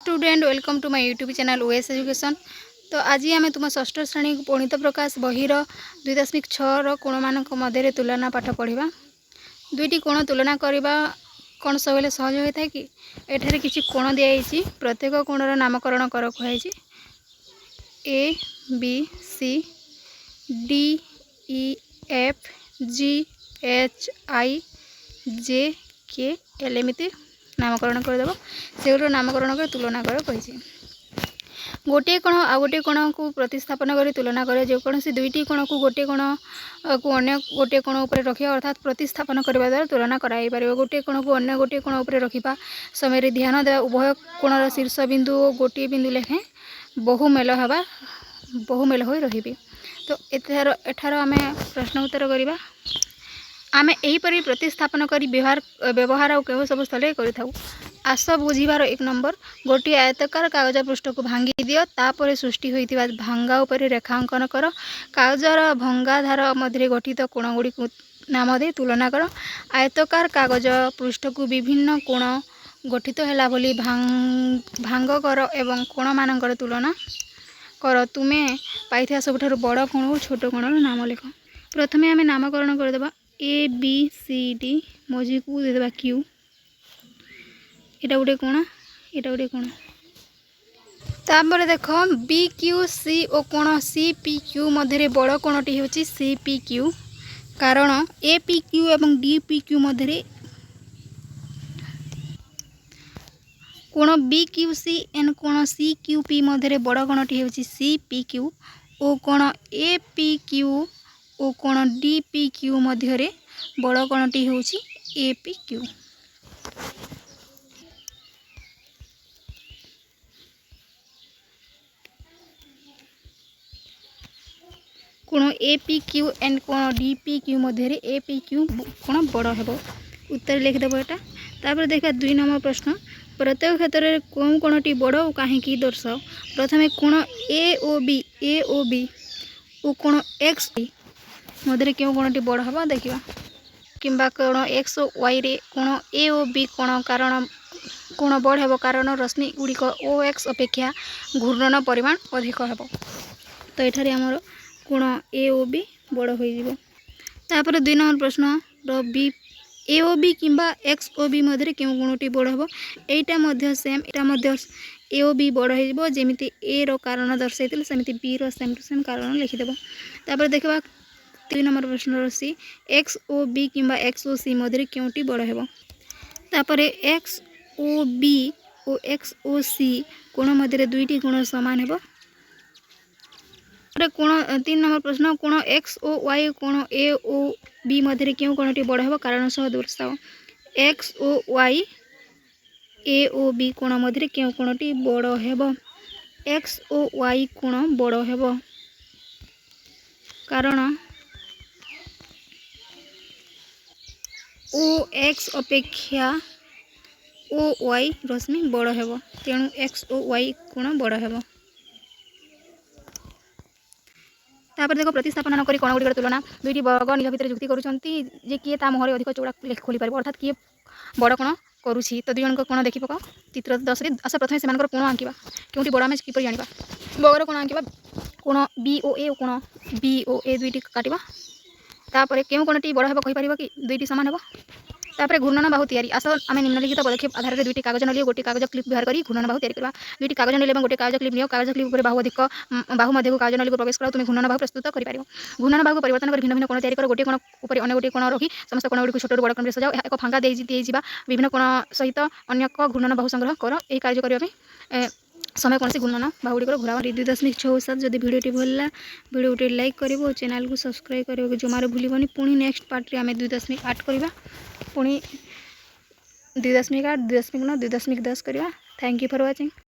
Student welcome to my YouTube channel OS education. तो आज आम तुम षष्ठ श्रेणी गणित प्रकाश बहिर 2.6 कोण मान मध्य तुलना पाठ पढ़ा। दुईटी कोण तुलना करने कौन सब सहज होता है कि एठारे किसी कोण दिखाई प्रत्येक कोणर नामकरण कर कहुई A B C D E F G H I J K L एमती नामकरण करदेव से नामकरण कर तुलना कर कही गोटे कोण आ गोटे कोण को प्रतिस्थापन कर तुलना करे जेकोसी दुईटी कोण को गोटे कोण को अन्य गोटे कोण उपर रखा अर्थात प्रतिस्थापन करने द्वारा तुलना कराई पार। गोटे कोण को अन्य गोटे कोण उपर रखा समय ध्यान देवा उभय कोणर शीर्ष बिंदु गोटे बिंदु लेखे बहुमेल हो रही। तो एठार आम प्रश्न उत्तर करवा आम यहीपरि प्रतिस्थापन कर व्यवहार और केउ सब स्थल कर आस बुझीबार 1 नंबर गोटे आयतकार कागज पृष्ठ को भांगी दियो तापर सृष्टि होइतिबा भांगा उपर रेखांकन कर कागजर भंगाधार मध्य गठित कोण गुड़ी नाम दे तुलना कर। आयतकार कागज पृष्ठ को विभिन्न कोण गठित हैला बोली भांग कर एवं कोण मानकर तुलना कर। तुमे पाइथिया सबठारु बड़ कोण और छोट कोणर नाम लिख। प्रथमे आमे नामकरण करदेबा ए बी सी डी मझी को देदेबा क्यू एटा गोटे कोण एटा गोटे कोण तापर देख बी क्यू सी और कोण सी पी क्यू मध्य बड़ कोणटी होची सी पी क्यू कारण ए पी क्यू एवं डी पी क्यू मध्य कोण बी क्यू सी एन कोण सी क्यू पी बड़ कोणटी होची सी पी क्यू और कोण ए पी क्यू और कोण डी पी क्यू मध्य बड़ कोणटी होची ए पी क्यू। कोण ए पी क्यू एंड कोण D P Q Madhya A P Q कोण बड़ हेबो उत्तर लिखिदेव एटा। तापर देखा 2 नंबर प्रश्न प्रत्येक क्षेत्र में कौन कोणटी बड़ और कहीं दर्शाओ। प्रथमे कोण ए ओ बी और कोण एक्स मध्य क्यों कोणटी बड़ हेबा देखिबा किंबा कोण एक्स और वाई रे कोण ए ओ बी कोण कारण कोण बड़ हेबो कारण रश्मि गुड़िक ओ एक्स अपेक्षा घूर्णन परिमाण अधिक हेबो। तो एठारे हमर कोण ए ओ बी बड़ होई जिवो। तापर 2 नंबर प्रश्न रो बी ए ओ बी किंबा एक्स ओ बी मध्य क्यों कोणटी बड़ हेबो एटा मध्य सेम एटा मध्य ए ओ बी बड़ होई जिवो जेमिति ए रो कारण दर्शाइतिले सेमिति बी रो सेम टू सेम कारण लिखिदेबो। तापर देखबा 3 नंबर प्रश्न रो सी एक्स ओ बी किंबा एक्स ओ सी मध्य क्योंटी बड़ हेबो। तापर एक्स ओ बी और एक्स ओ सी कोण मध्य दुईटी कोण समान हेबो। कोण 3 नंबर प्रश्न कोण एक्स ओ वाई कोण ए ओ बी मध्य क्यों कोणटी बड़ हेबो कारण सह दर्शाओ। एक्स ओ वाई ए ओ बी कोण मध्य क्यों कोणटी बड़ हेबो एक्स ओ वाई कोण बड़ हेबो कारण ओ एक्स अपेक्षा ओ वाई रश्मि बड़ हेबो तेणु एक्स ओ वाई कोण बड़ हेबो। तापर देखो प्रतिस्थापन न करी कोण गुड़िकर तुलना दुईटी वर्ग निज भितर जुक्ति करुचंती जे किए ता मुहर अधिक चौड़ा खोली पारिबो अर्थात किए बड़ कोण करुछि। तो 2 जन कोण देखि पक चित्र 10 रे आस प्रथमे सेमानकर कोण आंकिबा क्योंटी बड़ आमे किपर जानिबा बगर कोण आंकिबा कोण बी ओ ए और कोण बी ओ ए दुईटी काटिबा तापर केउ कोणटी बड़ हेबो कहि पारिबा कि दुईटी समान हेबो। तापर घूर्णन बाहु तैयारी आस आम निम्नलिखित पदक्षेप आधार में 2टी कागज नलियो गोटे कागज क्लिप व्यवहार करी घूर्णन बाहु तैयारी करबा। 2टी कागज नली गोटे कागज क्लिप नियो कागज क्लिप ऊपर बाहु अधिक बाहु मध्य को कागज नली को प्रवेश करा तुम घूर्णन बाहु प्रस्तुत करि पारिबो। घूर्णन बाहु को परिवर्तन कर भिन्न भिन्न कोण तैयारी कर गोटे कोण ऊपर अन्य गोटे कोण रखी समस्त कोण गुडी को छोट बड़ क्रम सजाओ एक फांका दे जिबा विभिन्न कोण सहित अन्य घूर्णन बाहु संग्रह कर एही कार्य करिया पे समय कौन से घूर्णन बाहुड़ी घुरावा 2.6 जदि भिडियो भल ला भिडियो गोटे लाइक करिवो चैनल को सब्सक्राइब करिवो जमार भूलिबनी। पुणी नेक्स्ट पार्ट रे आमे 2.8 करबा पुणी 2.8 2.9 2.10 करबा। Thank you for watching.